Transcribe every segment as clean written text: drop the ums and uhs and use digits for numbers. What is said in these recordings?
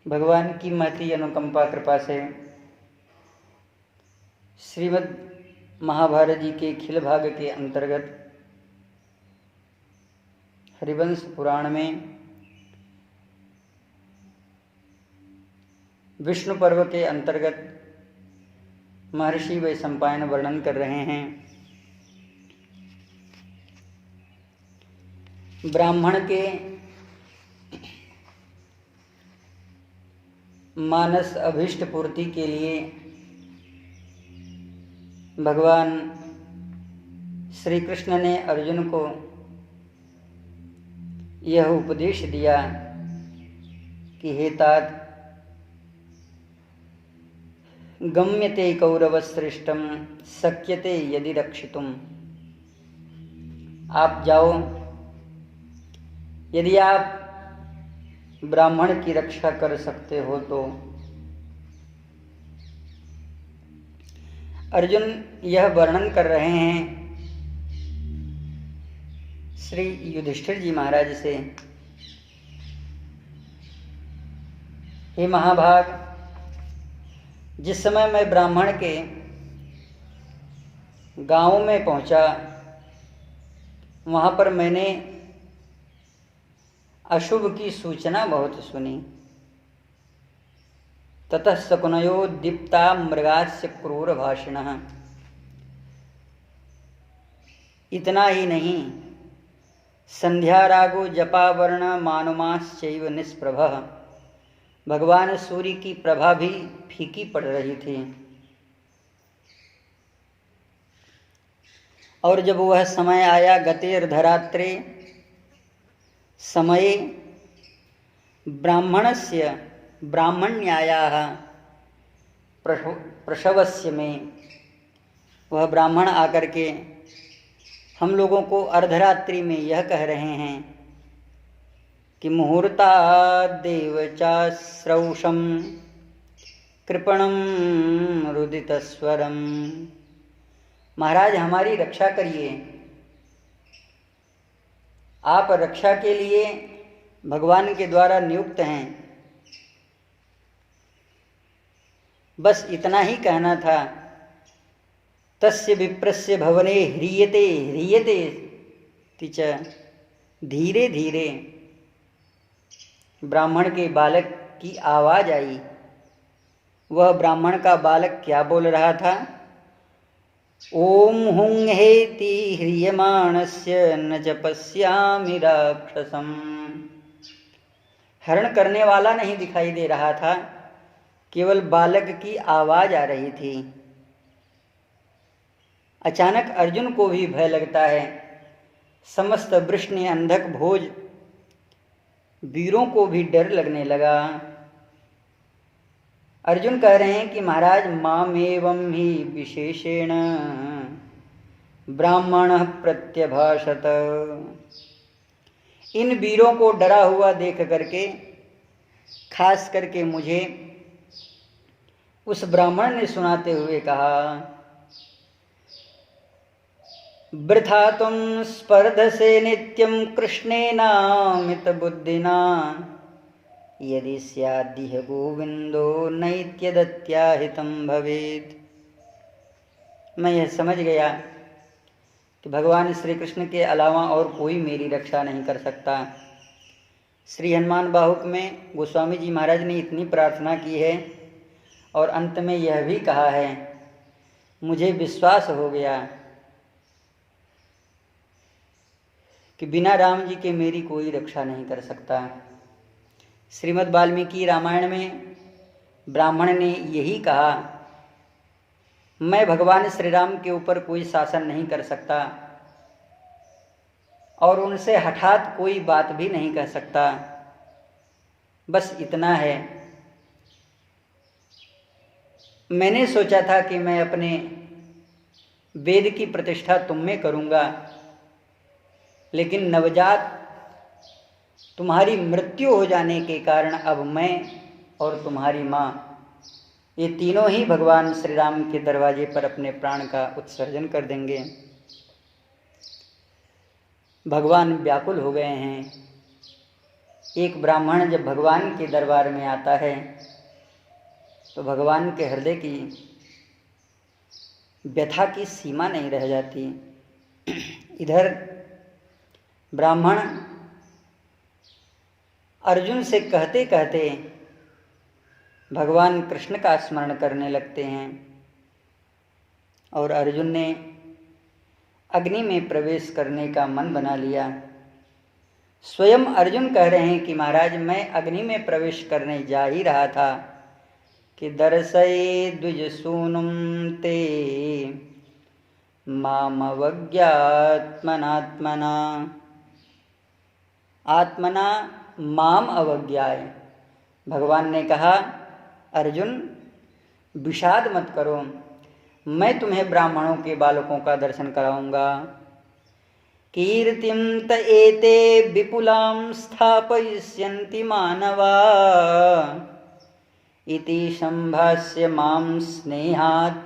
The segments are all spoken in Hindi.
भगवान की महती अनुकंपा कृपा से श्रीमद् महाभारत जी के खिल भाग के अंतर्गत हरिवंश पुराण में विष्णु पर्व के अंतर्गत महर्षि वैशंपायन वर्णन कर रहे हैं। ब्राह्मण के मानस अभीष्ट पूर्ति के लिए भगवान श्री कृष्ण ने अर्जुन को यह उपदेश दिया कि हे तात, गम्यते कौरवश्रेष्ठम शक्यते यदि रक्षितुम। आप जाओ, यदि आप ब्राह्मण की रक्षा कर सकते हो तो। अर्जुन यह वर्णन कर रहे हैं श्री युधिष्ठिर जी महाराज से। हे महाभाग, जिस समय मैं ब्राह्मण के गांव में पहुंचा, वहां पर मैंने अशुभ की सूचना बहुत सुनी। ततः शकुनयो दीप्ता मृगास्य क्रूर भाषिणः। इतना ही नहीं, संध्या रागो जपावर्ण मानुमाश्चैव निष्प्रभः। भगवान सूर्य की प्रभा भी फीकी पड़ रही थी। और जब वह समय आया, गतेर्धरात्रे समये ब्राह्मण्यायाः प्रसवस्य में, वह ब्राह्मण आकर के हम लोगों को अर्धरात्रि में यह कह रहे हैं कि मुहूर्ताद्देव चाश्रौषं कृपणं रुदितस्वरम। महाराज, हमारी रक्षा करिए। आप रक्षा के लिए भगवान के द्वारा नियुक्त हैं। बस इतना ही कहना था। तस्य विप्रस्य भवने ह्रियते ह्रियते तिच। धीरे धीरे ब्राह्मण के बालक की आवाज आई। वह ब्राह्मण का बालक क्या बोल रहा था? ओम हुं हेति ह्रियमाणस्य न च पश्यामि राक्षसम्। हरण करने वाला नहीं दिखाई दे रहा था, केवल बालक की आवाज आ रही थी। अचानक अर्जुन को भी भय लगता है। समस्त वृष्णि अंधक भोज वीरों को भी डर लगने लगा। अर्जुन कह रहे हैं कि महाराज, मामेवं ही विशेषेण ब्राह्मणः प्रत्यभाषत। इन वीरों को डरा हुआ देख करके, खास करके मुझे उस ब्राह्मण ने सुनाते हुए कहा, वृथा तुम स्पर्धसे नित्यं कृष्णेनामित बुद्धिना, यदि स्यादिह गोविंदो नैत्यदत्याहितं भवेत्। मैं यह समझ गया कि भगवान श्री कृष्ण के अलावा और कोई मेरी रक्षा नहीं कर सकता। श्री हनुमान बाहुक में गोस्वामी जी महाराज ने इतनी प्रार्थना की है और अंत में यह भी कहा है, मुझे विश्वास हो गया कि बिना राम जी के मेरी कोई रक्षा नहीं कर सकता। श्रीमद् वाल्मीकि रामायण में ब्राह्मण ने यही कहा, मैं भगवान श्री राम के ऊपर कोई शासन नहीं कर सकता और उनसे हठात कोई बात भी नहीं कह सकता। बस इतना है। मैंने सोचा था कि मैं अपने वेद की प्रतिष्ठा तुम में करूंगा, लेकिन नवजात तुम्हारी मृत्यु हो जाने के कारण अब मैं और तुम्हारी माँ, ये तीनों ही भगवान श्री राम के दरवाजे पर अपने प्राण का उत्सर्जन कर देंगे। भगवान व्याकुल हो गए हैं। एक ब्राह्मण जब भगवान के दरबार में आता है तो भगवान के हृदय की व्यथा की सीमा नहीं रह जाती। इधर ब्राह्मण अर्जुन से कहते कहते भगवान कृष्ण का स्मरण करने लगते हैं और अर्जुन ने अग्नि में प्रवेश करने का मन बना लिया। स्वयं अर्जुन कह रहे हैं कि महाराज मैं अग्नि में प्रवेश करने जा ही रहा था कि दर्शये द्विजसूनुम ते मामवज्ञात्मनात्मना आत्मना माम अवज्ञाय। भगवान ने कहा अर्जुन विषाद मत करो, मैं तुम्हें ब्राह्मणों के बालकों का दर्शन कराऊंगा। कीर्तिम त एते विपुलां स्थापयिष्यन्ति मानवा इति संभाष्य मां स्नेहात्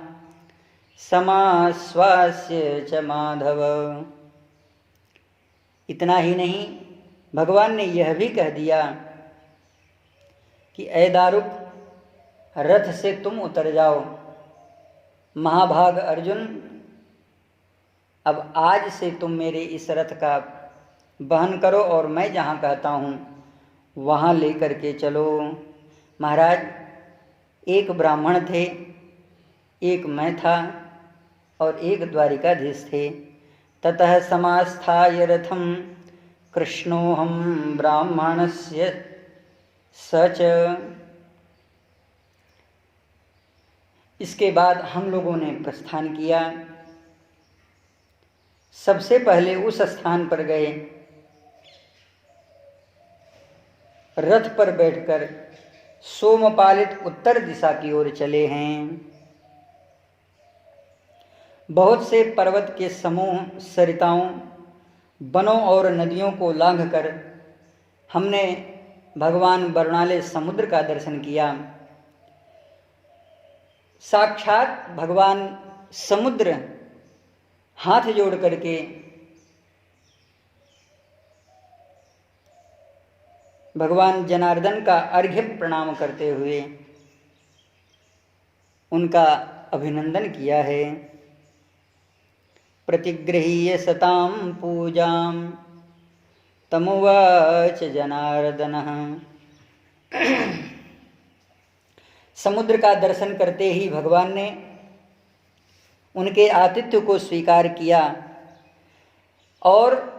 समाश्वास्य च माधव। इतना ही नहीं, भगवान ने यह भी कह दिया कि ऐ दारुक, रथ से तुम उतर जाओ। महाभाग अर्जुन, अब आज से तुम मेरे इस रथ का वहन करो और मैं जहाँ कहता हूँ वहाँ लेकर के चलो। महाराज, एक ब्राह्मण थे, एक मैं था और एक द्वारिकाधीश थे। ततः समास्थाय रथम कृष्णोहम ब्राह्मणस्य सच। इसके बाद हम लोगों ने प्रस्थान किया। सबसे पहले उस स्थान पर गए, रथ पर बैठकर सोमपालित उत्तर दिशा की ओर चले हैं। बहुत से पर्वत के समूह, सरिताओं, वनों और नदियों को लांघकर हमने भगवान वरुणालय समुद्र का दर्शन किया। साक्षात भगवान समुद्र हाथ जोड़ करके भगवान जनार्दन का अर्घ्य प्रणाम करते हुए उनका अभिनंदन किया है। प्रतिगृह्य सतां पूजां तमुवाच जनार्दनः। समुद्र का दर्शन करते ही भगवान ने उनके आतिथ्य को स्वीकार किया और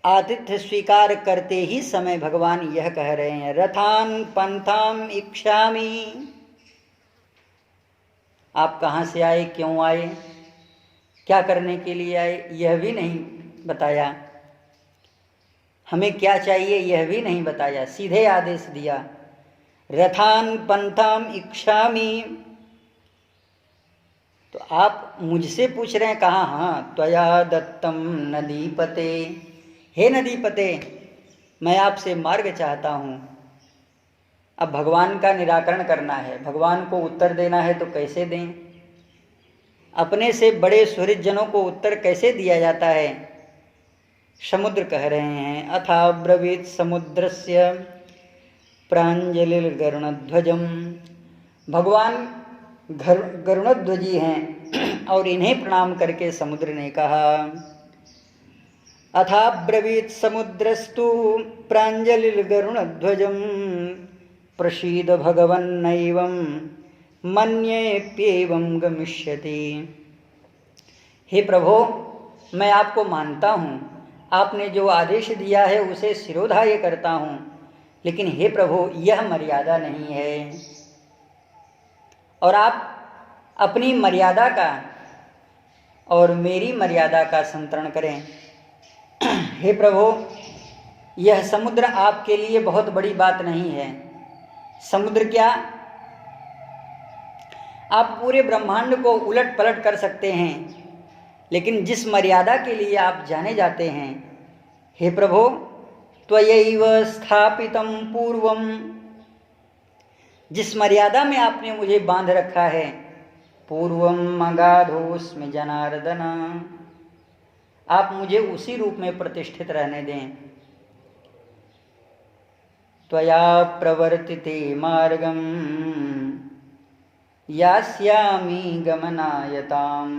आतिथ्य स्वीकार करते ही समय भगवान यह कह रहे हैं, रथान पंथाम इच्छामि। आप कहाँ से आए, क्यों आए, क्या करने के लिए आए, यह भी नहीं बताया। हमें क्या चाहिए यह भी नहीं बताया, सीधे आदेश दिया, रथान पंथाम इच्छामि। तो आप मुझसे पूछ रहे हैं कहाँ? हाँ, त्वया दत्तम नदीपते। हे नदीपते, मैं आपसे मार्ग चाहता हूँ। अब भगवान का निराकरण करना है, भगवान को उत्तर देना है तो कैसे दें? अपने से बड़े सुहृद जनों को उत्तर कैसे दिया जाता है? समुद्र कह रहे हैं, अथा ब्रवीत समुद्रस्य प्राञ्जलिर्गरुणध्वजम। भगवान गरुणध्वजी हैं और इन्हें प्रणाम करके समुद्र ने कहा, अथा ब्रवीत समुद्रस्तु प्राञ्जलिर्गरुणध्वजम प्रसीद भगवन्नैवं मन्येप्येवं गमिष्यति। हे प्रभो, मैं आपको मानता हूँ, आपने जो आदेश दिया है उसे शिरोधार्य करता हूँ, लेकिन हे प्रभु, यह मर्यादा नहीं है और आप अपनी मर्यादा का और मेरी मर्यादा का संतरण करें। हे प्रभु, यह समुद्र आपके लिए बहुत बड़ी बात नहीं है। समुद्र क्या, आप पूरे ब्रह्मांड को उलट पलट कर सकते हैं, लेकिन जिस मर्यादा के लिए आप जाने जाते हैं, हे प्रभु, त्वयैव स्थापितं पूर्वम, जिस मर्यादा में आपने मुझे बांध रखा है, पूर्वम अगाधोस्मि जनार्दन, आप मुझे उसी रूप में प्रतिष्ठित रहने दें। त्वया प्रवर्तिते मार्गम यास्यामि गमनायताम।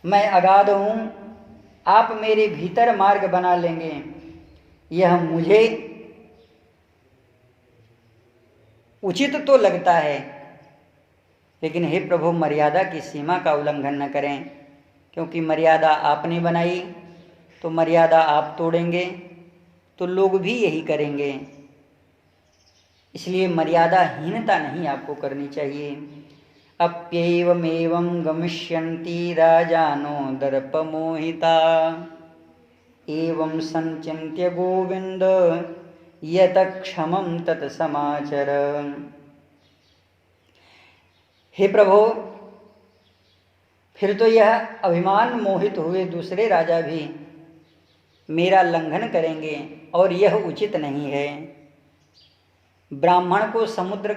मैं अगाध हूँ, आप मेरे भीतर मार्ग बना लेंगे, यह मुझे उचित तो लगता है, लेकिन हे प्रभु मर्यादा की सीमा का उल्लंघन न करें, क्योंकि मर्यादा आपने बनाई तो मर्यादा आप तोड़ेंगे तो लोग भी यही करेंगे। इसलिए मर्यादाहीनता नहीं आपको करनी चाहिए। अप्यैवमेवं गमिष्यन्ति राजानो दर्पमोहिता एवं संचिन्त्य गोविंद यतक्षमं तत्समाचर। हे प्रभु, फिर तो यह अभिमान मोहित हुए दूसरे राजा भी मेरा लंघन करेंगे और यह उचित नहीं है। ब्राह्मण को समुद्र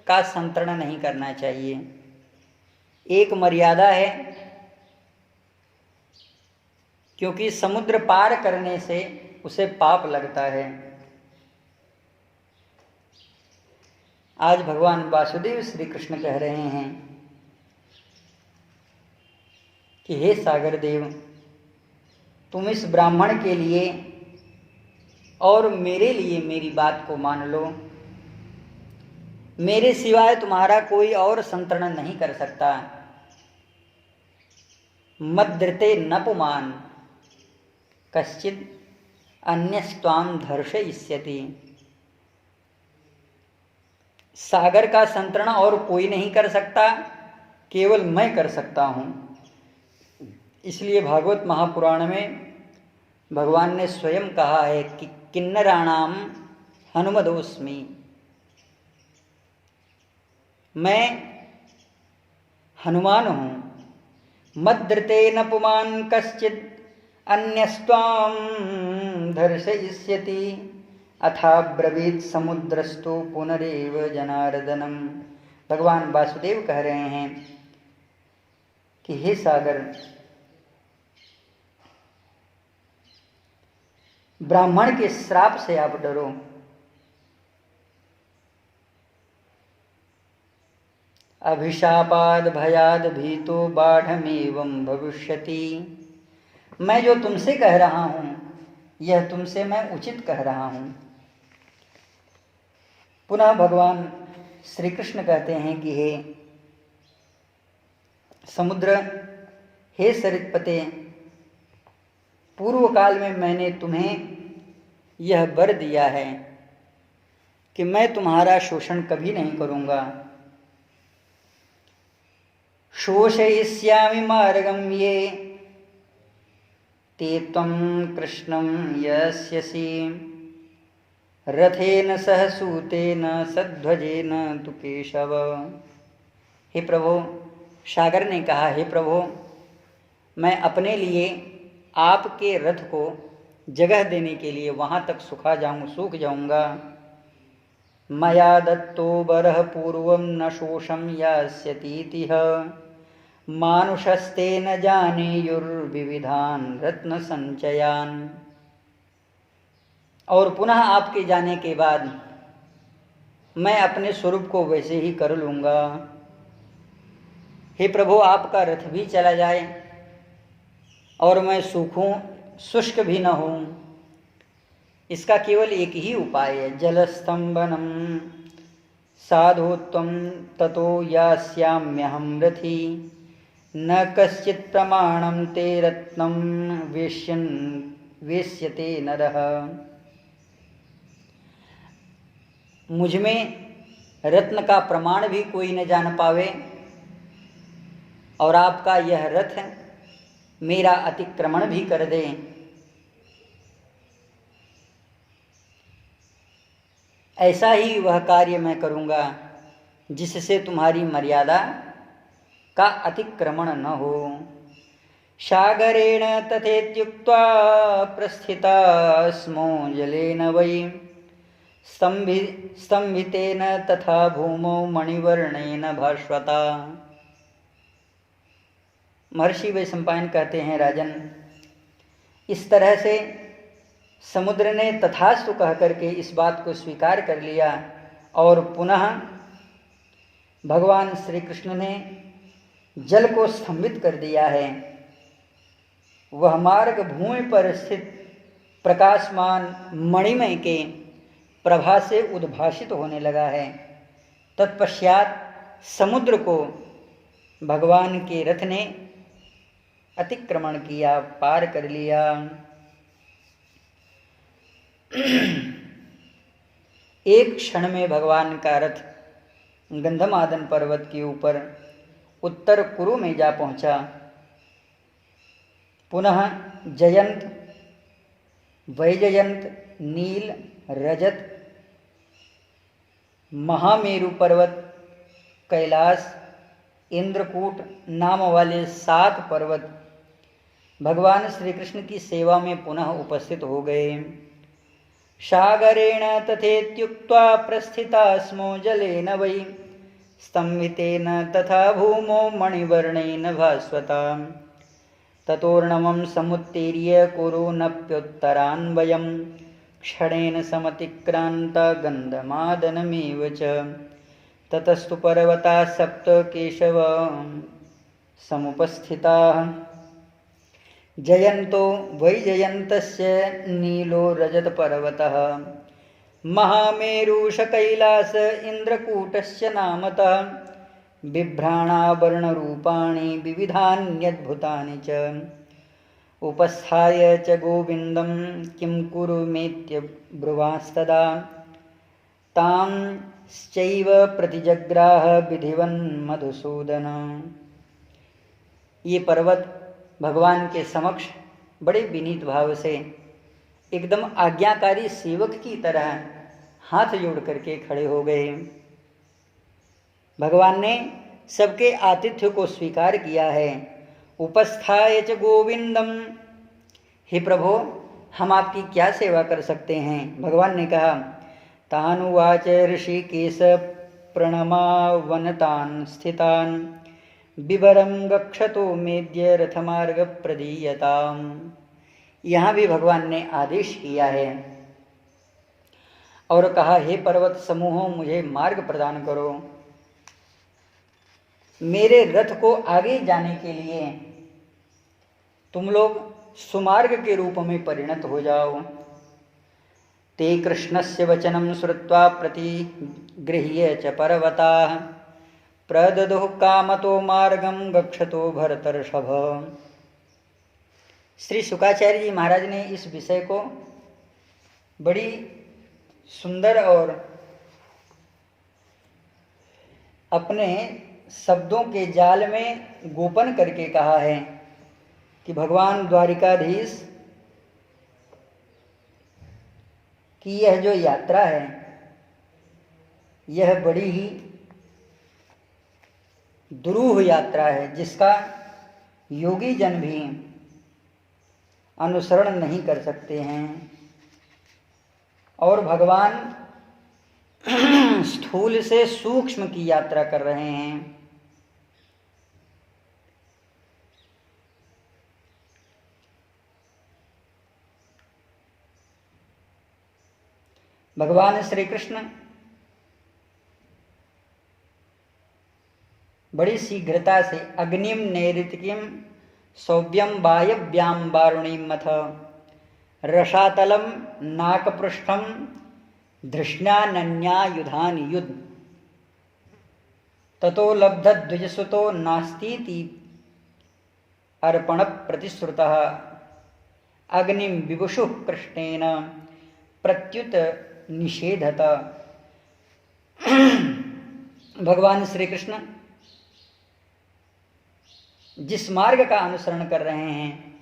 का संतरण नहीं करना चाहिए। एक मर्यादा है, क्योंकि समुद्र पार करने से उसे पाप लगता है। आज भगवान वासुदेव श्री कृष्ण कह रहे हैं कि हे सागर देव, तुम इस ब्राह्मण के लिए और मेरे लिए मेरी बात को मान लो। मेरे सिवाय तुम्हारा कोई और संतरण नहीं कर सकता। मद्रते न पुमान कश्चित अन्यस्त्वाम धर्षयिष्यति। सागर का संतरण और कोई नहीं कर सकता, केवल मैं कर सकता हूँ। इसलिए भागवत महापुराण में भगवान ने स्वयं कहा है कि किन्नराणाम हनुमदोस्मि, मैं हनुमान हूँ। मद्रते न पुमान कश्चित अन्यस्त्वाम धर्षयिष्यति अथा ब्रवीत समुद्रस्तु पुनरेव जनार्दनम। भगवान वासुदेव कह रहे हैं कि हे सागर, ब्राह्मण के श्राप से आप डरो। अभिशापाद भयाद भीतो बाढ़मेवं भविष्यति। मैं जो तुमसे कह रहा हूं यह तुमसे मैं उचित कह रहा हूं। पुनः भगवान श्री कृष्ण कहते हैं कि हे समुद्र, हे सरितपते, पूर्व काल में मैंने तुम्हें यह वर दिया है कि मैं तुम्हारा शोषण कभी नहीं करूंगा। शोषयिष्यामि मार्गम ये ते त्वं कृष्णं यस्यसि रथेन सह सूतेन सध्वजेन तु केशव। हे प्रभु, सागर ने कहा, हे प्रभु, मैं अपने लिए आपके रथ को जगह देने के लिए वहाँ तक सूख जाऊंगा। मया दत्तो बरः पूर्वं न शोषं यास्यतीतिह मानुषस्ते न जानेयुर्विविधान रत्न संचयान। और पुनः आपके जाने के बाद मैं अपने स्वरूप को वैसे ही कर लूँगा। हे प्रभु, आपका रथ भी चला जाए और मैं सूखूं, शुष्क भी न हूँ, इसका केवल एक ही उपाय है, जलस्तंभनम साधु त्वं ततो यास्याम्यहं रथी न कश्चित् प्रमाणं ते रत्नं वेश्यते नरः। मुझ में रत्न का प्रमाण भी कोई न जान पावे और आपका यह रथ मेरा अतिक्रमण भी कर दे। ऐसा ही वह कार्य मैं करूँगा जिससे तुम्हारी मर्यादा का अतिक्रमण न हो। सागरेण तथेत्युक्त्वा प्रस्थिता स्मो जलेन वै स्तंभितेन तथा भूमौ मणिवर्णेन भास्वता। महर्षि वैशंपायन कहते हैं, राजन, इस तरह से समुद्र ने तथास्तु कह करके इस बात को स्वीकार कर लिया और पुनः भगवान श्री कृष्ण ने जल को स्तंभित कर दिया है। वह मार्ग भूमि पर स्थित प्रकाशमान मणिमय के प्रभा से उद्भासित होने लगा है। तत्पश्चात समुद्र को भगवान के रथ ने अतिक्रमण किया, पार कर लिया। एक क्षण में भगवान का रथ गंधमादन पर्वत के ऊपर उत्तर कुरु में जा पहुंचा। पुनः जयंत, वैजयंत, नील, रजत, महामेरु पर्वत, कैलाश, इंद्रकूट नाम वाले 7 पर्वत भगवान श्री कृष्ण की सेवा में पुनः उपस्थित हो गए। सागरेण तथेत्युक्त्वा प्रस्थिता स्मो जलेन वै स्तंभितेन तथा भूमौ मणिवर्णेन भास्वता ततोर्णवं समुत्तीर्य कुरुनप्युत्तरान्वयं क्षणेन समतिक्रान्ता गन्धमादनमेव च ततस्तु पर्वता सप्त केशव समुपस्थिताः जयन्तो वैजयन्तस्य नीलो रजतपर्वतः महामेरुष कैलास इन्द्रकूटस्य नामतः बिभ्राणावर्णरूपाणि विविधान्यद्भुतानि च उपस्थाय च गोविन्दं किं कुरुमेत्य ब्रुवांस्तदा तांश्चैव प्रतिजग्राह विधिवन् मधुसूदन। ये पर्वत भगवान के समक्ष बड़े विनीत भाव से एकदम आज्ञाकारी सेवक की तरह हाथ जोड़ करके खड़े हो गए। भगवान ने सबके आतिथ्य को स्वीकार किया है। उपस्थाय च गोविंदम, हे प्रभु हम आपकी क्या सेवा कर सकते हैं। भगवान ने कहा, तानुवाच ऋषिकेश प्रणमावनतान् स्थितान् विवरम गक्षतो मेद्य रथमार्ग प्रदीयताम। यहाँ भी भगवान ने आदेश किया है और कहा, हे पर्वत समूहों मुझे मार्ग प्रदान करो, मेरे रथ को आगे जाने के लिए तुम लोग सुमार्ग के रूप में परिणत हो जाओ। ते कृष्णस्य वचनं श्रुत्वा प्रतिगृह्य च पर्वताः प्रददुः कामतो मार्गम गक्षतो भरतर्षभ। श्री शुकाचार्य जी महाराज ने इस विषय को बड़ी सुंदर और अपने शब्दों के जाल में गोपन करके कहा है कि भगवान द्वारिकाधीश की यह जो यात्रा है यह बड़ी ही दुरूह यात्रा है, जिसका योगी जन भी अनुसरण नहीं कर सकते हैं। और भगवान स्थूल से सूक्ष्म की यात्रा कर रहे हैं। भगवान श्री कृष्ण बड़ी शीघ्रता से अग्निम नैऋतिकीम सौव्यम वायव्याम वारुणीम मथ रसातलम नाकपृष्ठम धृष्णान्यायुधान युद्ध ततो लब्ध द्विजसुतो नास्तीति अर्पण प्रतिश्रुतः अग्निम विवुषुः कृष्णेन प्रत्युत निषेधत। भगवान श्री कृष्ण जिस मार्ग का अनुसरण कर रहे हैं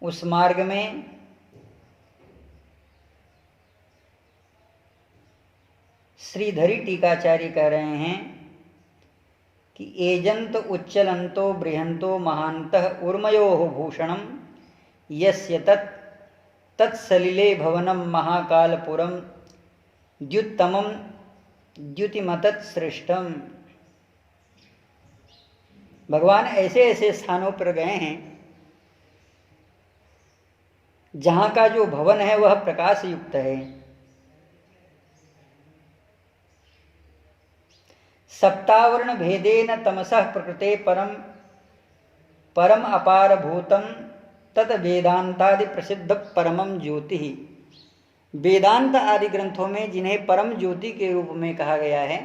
उस मार्ग में श्रीधरी टीकाचार्य कह रहे हैं कि एजंत उच्चलंतो बृहंतो महांतः उर्मयोः भूषणम यस्य तत्सलिले भवनम महाकालपुरम द्युत्तमम द्युतिमतत् श्रेष्ठम। भगवान ऐसे ऐसे स्थानों पर गए हैं जहाँ का जो भवन है वह प्रकाश युक्त है। सप्तावर्ण भेदेन तमसः प्रकृते परम अपार भूतम तत वेदांतादि प्रसिद्ध परमम ज्योति। वेदांत आदि ग्रंथों में जिन्हें परम ज्योति के रूप में कहा गया है,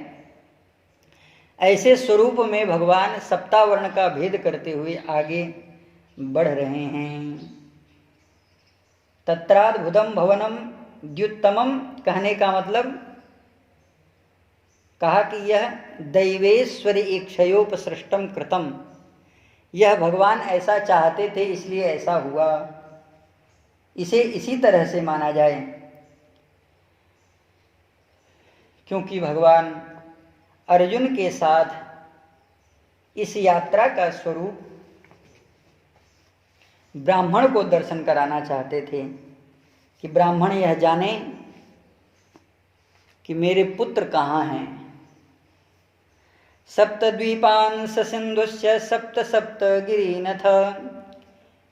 ऐसे स्वरूप में भगवान सप्तावर्ण का भेद करते हुए आगे बढ़ रहे हैं। तत्राद्भुतम भवनम द्युत्तमम कहने का मतलब कहा कि यह दैवेश्वर इक्षयोपसृष्टम कृतम, यह भगवान ऐसा चाहते थे इसलिए ऐसा हुआ, इसे इसी तरह से माना जाए। क्योंकि भगवान अर्जुन के साथ इस यात्रा का स्वरूप ब्राह्मण को दर्शन कराना चाहते थे कि ब्राह्मण यह जाने कि मेरे पुत्र कहाँ हैं। सप्तद्वीपान् ससिन्धुश्च सप्त सप्त गिरिनथ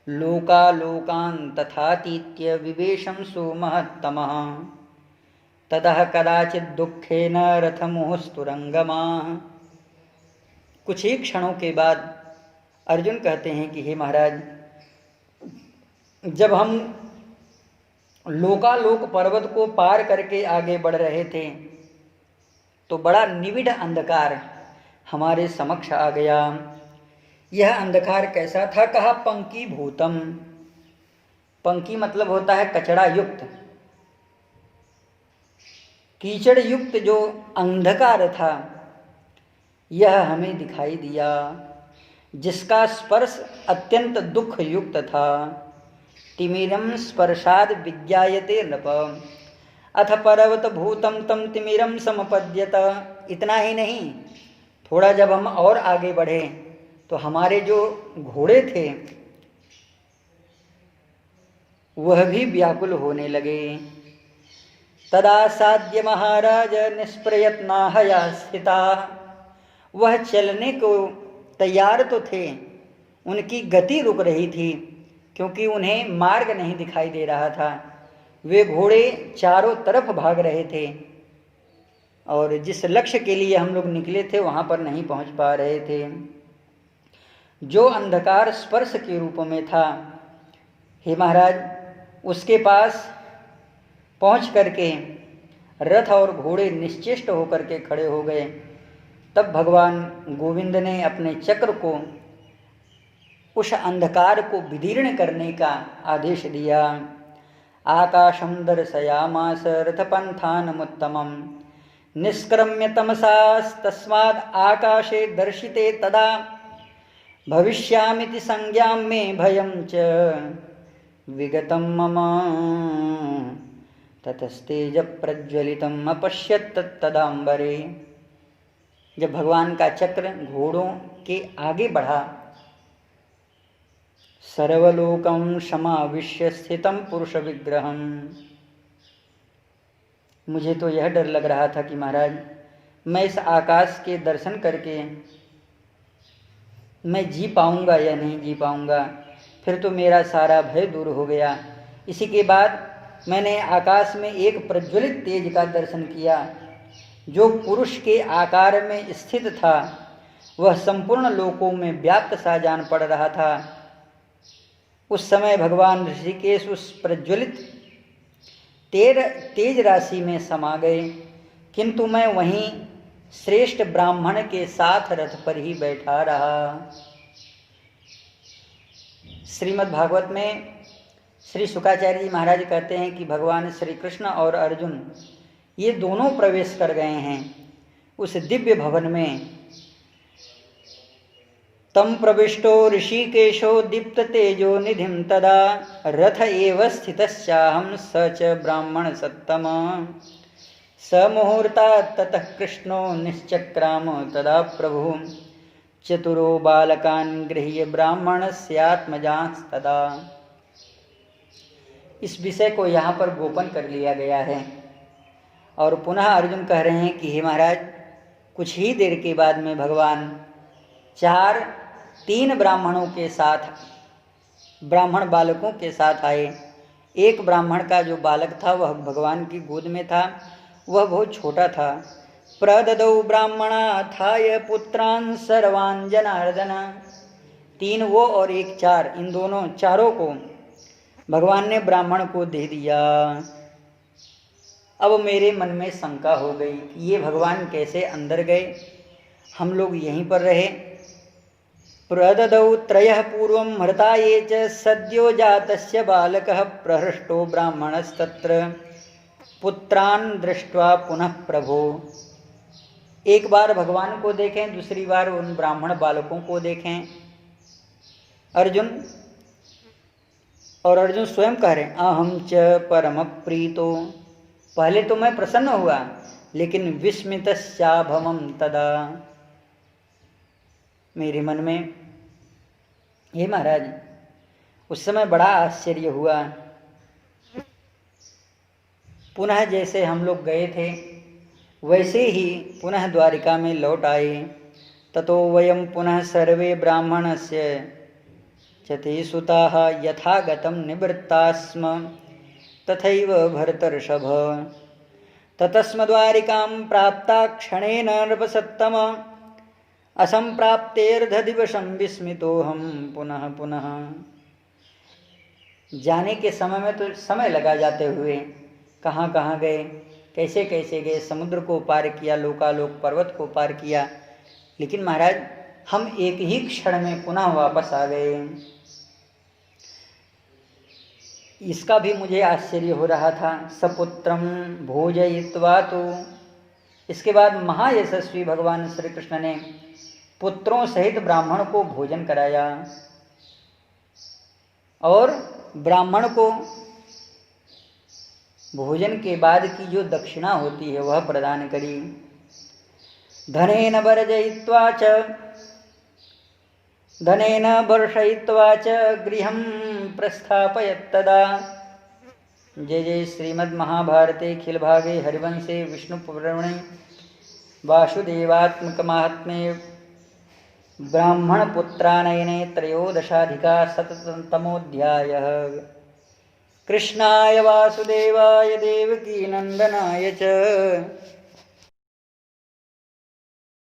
लोकालोकान् तथातीत्य विवेशं सुमहत्तमः ततः कदाचित् दुःखेन रथमुहुस्तुरंगमाः। कुछ ही क्षणों के बाद अर्जुन कहते हैं कि हे महाराज, जब हम लोकालोक पर्वत को पार करके आगे बढ़ रहे थे तो बड़ा निविड़ अंधकार हमारे समक्ष आ गया। यह अंधकार कैसा था? कहा पंकी भूतम। पंकी मतलब होता है कचड़ा युक्त, कीचड़ युक्त जो अंधकार था यह हमें दिखाई दिया, जिसका स्पर्श अत्यंत दुख युक्त था। तिमिरम स्पर्शाद विज्ञायते नृप अथ पर्वत भूतम तम तिमिरम समपद्यत। इतना ही नहीं, थोड़ा जब हम और आगे बढ़े तो हमारे जो घोड़े थे वह भी व्याकुल होने लगे। तदा साध्य महाराज निष्प्रयत्नाहया स्थिता। वह चलने को तैयार तो थे, उनकी गति रुक रही थी क्योंकि उन्हें मार्ग नहीं दिखाई दे रहा था। वे घोड़े चारों तरफ भाग रहे थे और जिस लक्ष्य के लिए हम लोग निकले थे वहाँ पर नहीं पहुँच पा रहे थे। जो अंधकार स्पर्श के रूप में था, हे महाराज, उसके पास पहुँच करके रथ और घोड़े निश्चेष्ट होकर के खड़े हो गए। तब भगवान गोविंद ने अपने चक्र को उस अंधकार को विदीर्ण करने का आदेश दिया। आकाशं दर्शयामास रथपन्थानमुत्तमं निष्क्रम्य तमसास्तस्माद् आकाशे दर्शिते तदा भविष्यामिति संज्ञां मे भयं च विगतं मम ततस्तेज प्रज्वलितम् अपश्यत् तदांबरे। जब भगवान का चक्र घोड़ों के आगे बढ़ा, सर्वलोकं समाविश्य स्थितं पुरुष विग्रहम्। मुझे तो यह डर लग रहा था कि महाराज, मैं इस आकाश के दर्शन करके मैं जी पाऊंगा या नहीं जी पाऊंगा। फिर तो मेरा सारा भय दूर हो गया। इसी के बाद मैंने आकाश में एक प्रज्वलित तेज का दर्शन किया जो पुरुष के आकार में स्थित था। वह संपूर्ण लोकों में व्याप्त सा जान पड़ रहा था। उस समय भगवान ऋषिकेश उस प्रज्वलित तेज राशि में समा गए, किंतु मैं वहीं श्रेष्ठ ब्राह्मण के साथ रथ पर ही बैठा रहा। श्रीमद् भागवत में श्री शुकाचार्य जी महाराज कहते हैं कि भगवान श्री कृष्ण और अर्जुन ये दोनों प्रवेश कर गए हैं उस दिव्य भवन में। तम प्रविष्टो ऋषिकेशो दीप्त तेजो निधिम तदा रथ एव स्थितश्चाहं स च ब्राह्मण सत्तम स मुहूर्ता ततः कृष्णो निश्चक्राम तदा प्रभु चतुरो बालकान् गृह्य ब्राह्मणस्यात्मजांस्तदा। इस विषय को यहाँ पर गोपन कर लिया गया है और पुनः अर्जुन कह रहे हैं कि हे महाराज, कुछ ही देर के बाद में भगवान तीन ब्राह्मणों के साथ, ब्राह्मण बालकों के साथ आए। एक ब्राह्मण का जो बालक था वह भगवान की गोद में था, वह बहुत छोटा था। प्रददौ ब्राह्मणाथाय पुत्रान् सर्वान् जनार्दन, 3 वो और 1 4, इन दोनों चारों को भगवान ने ब्राह्मण को दे दिया। अब मेरे मन में शंका हो गई कि ये भगवान कैसे अंदर गए, हम लोग यहीं पर रहे। प्रददौ त्रयः पूर्वं मृता ये च सद्यो जातस्य बालकः प्रहृष्टो ब्राह्मणस्तत्र पुत्रान् दृष्ट्वा पुनः प्रभो। एक बार भगवान को देखें, दूसरी बार उन ब्राह्मण बालकों को देखें। अर्जुन स्वयं कह रहे हैं अहम च परम प्रीतो, पहले तो मैं प्रसन्न हुआ लेकिन विस्मितस्याभमं तदा, मेरे मन में हे महाराज उस समय बड़ा आश्चर्य हुआ। पुनः जैसे हम लोग गए थे वैसे ही पुनः द्वारिका में लौट आए। ततो वयम पुनः सर्वे ब्राह्मणस्य चते सुताः यथागतं निवृत्ता स्म तथैव भरतर्षभ। ततस्म द्वारिकां प्राप्ता क्षणेन नृपसत्तम असंप्राप्तेर्धदिवसं विस्मितोऽहं पुनः पुनः। जाने के समय में तो समय लगा जाते हुए, कहाँ कहाँ गए, कैसे कैसे गए, समुद्र को पार किया, लोकालोक पर्वत को पार किया, लेकिन महाराज हम एक ही क्षण में पुनः वापस आ गए। इसका भी मुझे आश्चर्य हो रहा था। सपुत्रम भोजयित्वा, तो इसके बाद महायशस्वी भगवान श्री कृष्ण ने पुत्रों सहित ब्राह्मण को भोजन कराया और ब्राह्मण को भोजन के बाद की जो दक्षिणा होती है वह प्रदान करी। धनेन वर्षयित्वा च गृहं प्रस्थापयत्तदा। जय जय श्रीमद् महाभारते अखिल भागे हरिवंशे विष्णु पुराणे वासुदेवात्मक महात्म्ये ब्राह्मण पुत्रानयने त्रयोदशाधिकशततमोऽध्यायः। कृष्णाय वासुदेवाय देवकी नंदनाय च